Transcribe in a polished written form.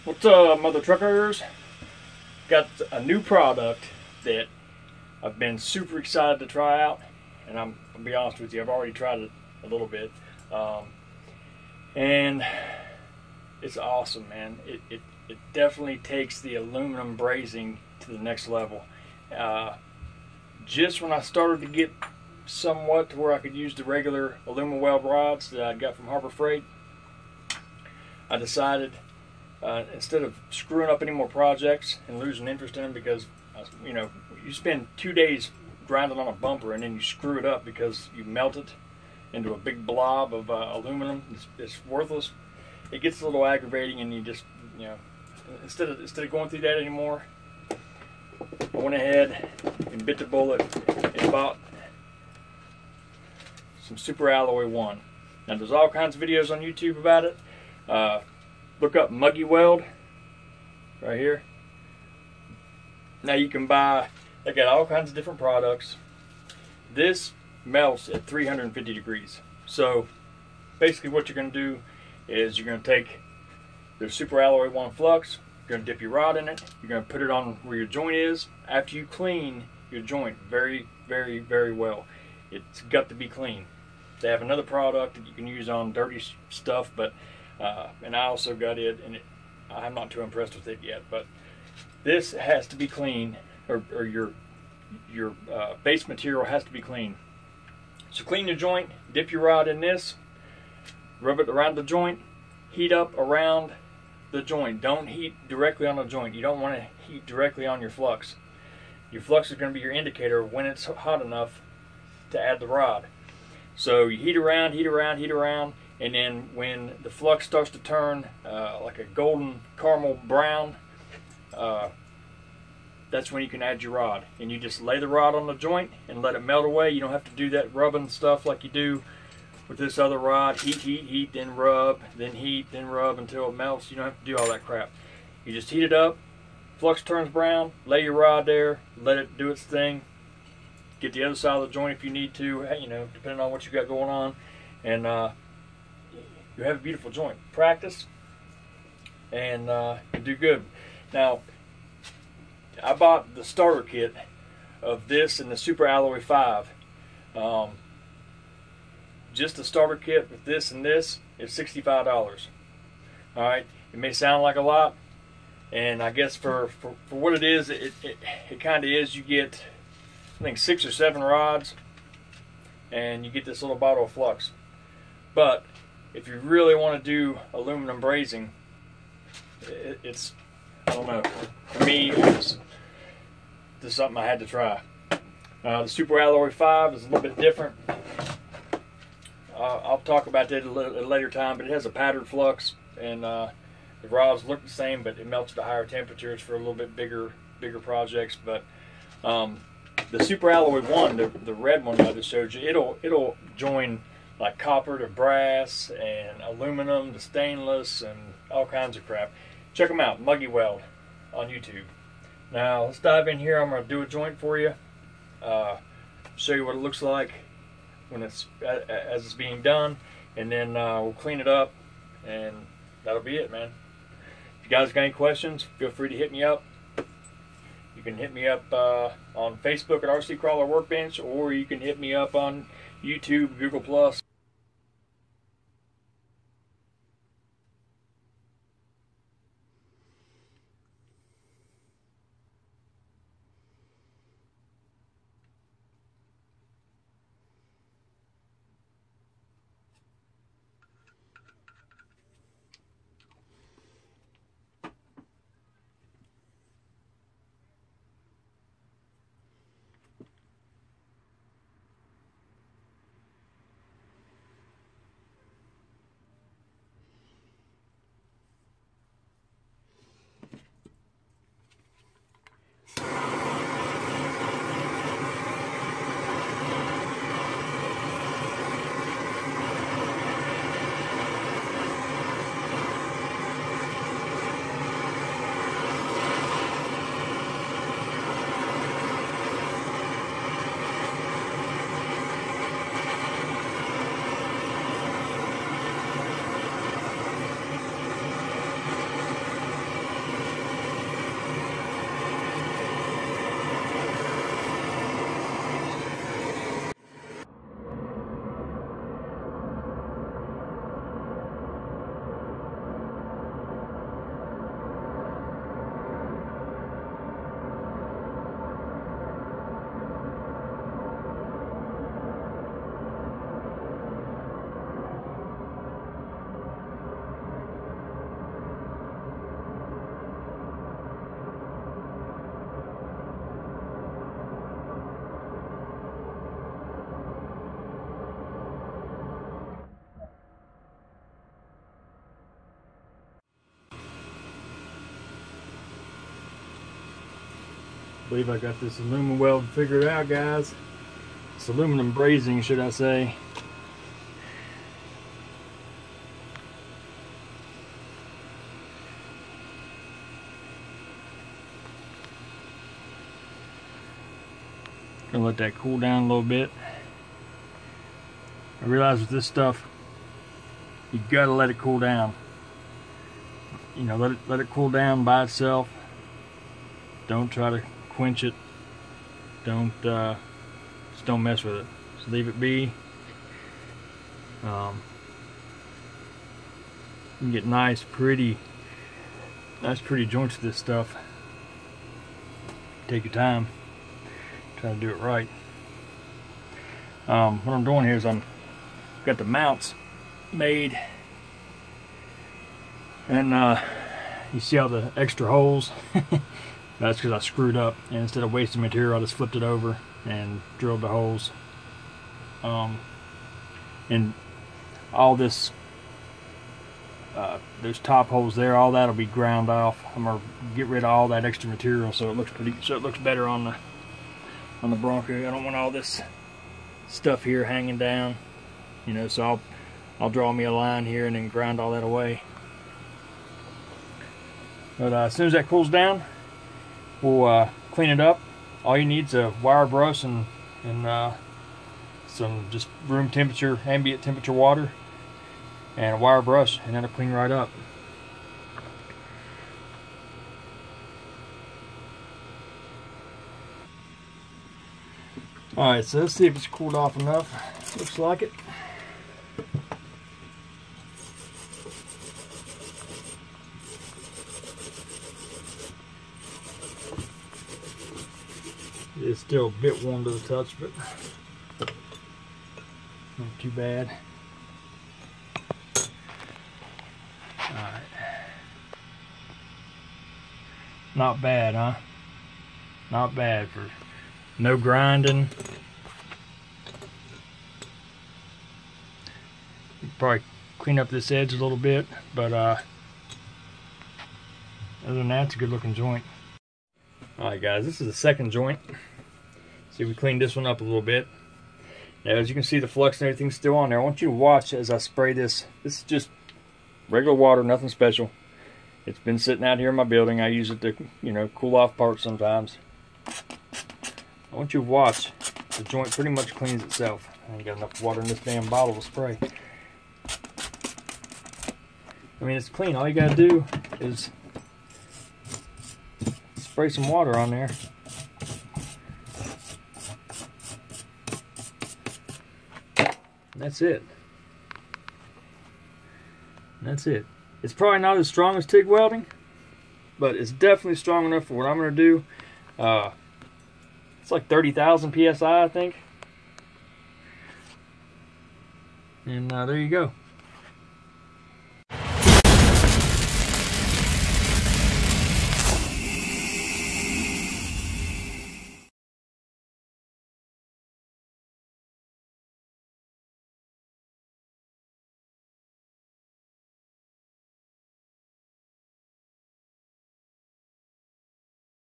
What's up, mother truckers? Got a new product that I've been super excited to try out, and I'll be honest with you, I've already tried it a little bit, and it's awesome, man. It definitely takes the aluminum brazing to the next level. Just when I started to get somewhat to where I could use the regular aluminum weld rods that I got from Harbor Freight, I decided instead of screwing up any more projects and losing interest in them, because you know, you spend 2 days grinding on a bumper and then you screw it up because you melt it into a big blob of aluminum. It's worthless. It gets a little aggravating, and you just, you know, instead of going through that anymore, I went ahead and bit the bullet and bought some Super Alloy 1. Now there's all kinds of videos on YouTube about it. Look up Muggyweld right here. Now you can buy, they got all kinds of different products. This melts at 350 degrees. So basically what you're going to do is you're going to take the Super Alloy 1 flux, you're going to dip your rod in it, you're going to put it on where your joint is. After you clean your joint very, very, very well, it's got to be clean. They have another product that you can use on dirty stuff, but and I also got it, and I'm not too impressed with it yet. But this has to be clean, or your base material has to be clean. So clean your joint, dip your rod in this, rub it around the joint, heat up around the joint. Don't heat directly on the joint. You don't want to heat directly on your flux. Your flux is going to be your indicator when it's hot enough to add the rod. So you heat around, heat around, heat around, and then when the flux starts to turn like a golden caramel brown, that's when you can add your rod. And you just lay the rod on the joint and let it melt away. You don't have to do that rubbing stuff like you do with this other rod. Heat, heat, heat, then rub, then heat, then rub until it melts. You don't have to do all that crap. You just heat it up, flux turns brown, lay your rod there, let it do its thing. Get the other side of the joint if you need to, you know, depending on what you got going on, and you have a beautiful joint. Practice, and you do good. Now, I bought the starter kit of this and the Super Alloy 5. Just the starter kit with this and this is $65. All right, it may sound like a lot, and I guess for what it is, it kind of is. You get, I think, 6 or 7 rods, and you get this little bottle of flux. But if you really want to do aluminum brazing, it's, I don't know, for me, this is something I had to try. The Super Alloy 5 is a little bit different. I'll talk about that at a later time, but it has a patterned flux, and the rods look the same, but it melts at higher temperatures for a little bit bigger projects. But the Super Alloy 1, the red one I just showed you, it'll join like copper to brass and aluminum to stainless and all kinds of crap. Check them out, Muggyweld on YouTube. Now let's dive in here. I'm going to do a joint for you, show you what it looks like when it's as it's being done, and then we'll clean it up, and that'll be it, man. If you guys got any questions, feel free to hit me up. You can hit me up on Facebook at RC Crawler Workbench, or you can hit me up on YouTube, Google+. believe I got this aluminum weld figured out, guys. It's aluminum brazing, should I say. Gonna let that cool down a little bit. I realize with this stuff, you gotta let it cool down. You know, let it cool down by itself. Don't try to quench it. Just don't mess with it. Just leave it be. You can get nice, pretty joints with this stuff. Take your time. Try to do it right. What I'm doing here is I've got the mounts made, and you see all the extra holes. That's because I screwed up, and instead of wasting material, I just flipped it over and drilled the holes. And all this, those top holes there, all that'll be ground off. I'm gonna get rid of all that extra material so it looks better on the Bronco. I don't want all this stuff here hanging down, you know. So I'll draw me a line here and then grind all that away. But as soon as that cools down, we'll clean it up. All you need is a wire brush and some just room temperature, ambient temperature water, and a wire brush, and that'll clean right up. Alright, so let's see if it's cooled off enough. Looks like it. It's still a bit warm to the touch, but not too bad. Alright. Not bad, huh? Not bad for no grinding. Probably clean up this edge a little bit, but other than that, it's a good looking joint. Alright guys, this is the second joint. See, we cleaned this one up a little bit. Now as you can see, the flux and everything's still on there. I want you to watch as I spray this. This is just regular water, nothing special. It's been sitting out here in my building. I use it to, you know, cool off parts sometimes. I want you to watch. The joint pretty much cleans itself. I ain't got enough water in this damn bottle to spray. I mean, it's clean. All you gotta do is spray some water on there. And that's it. And that's it. It's probably not as strong as TIG welding, but it's definitely strong enough for what I'm going to do. It's like 30,000 PSI, I think. And there you go.